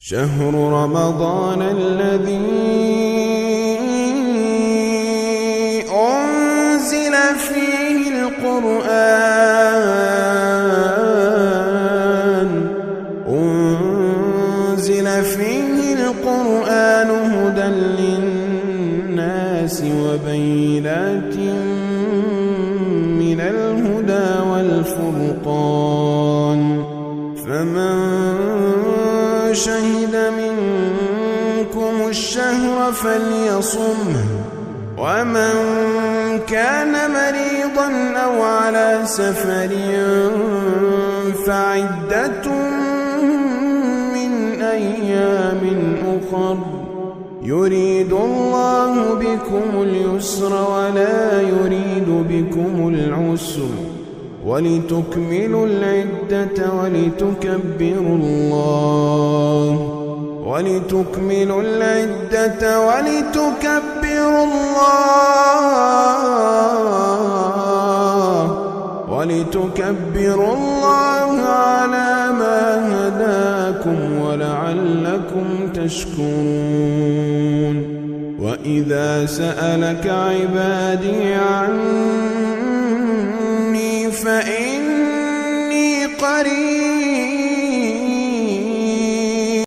شهر رمضان الذي أنزل فيه القرآن هدى للناس وبينات من الهدى والفرقان فمن شهد منكم الشهر فليصمه ومن كان مريضا أو على سفر فعدة من أيام أخر يريد الله بكم اليسر ولا يريد بكم العسر ولتكملوا العدة ولتكبروا الله ولتكبروا الله على ما هداكم ولعلكم تشكرون وإذا سألك عبادي عني فإني قريب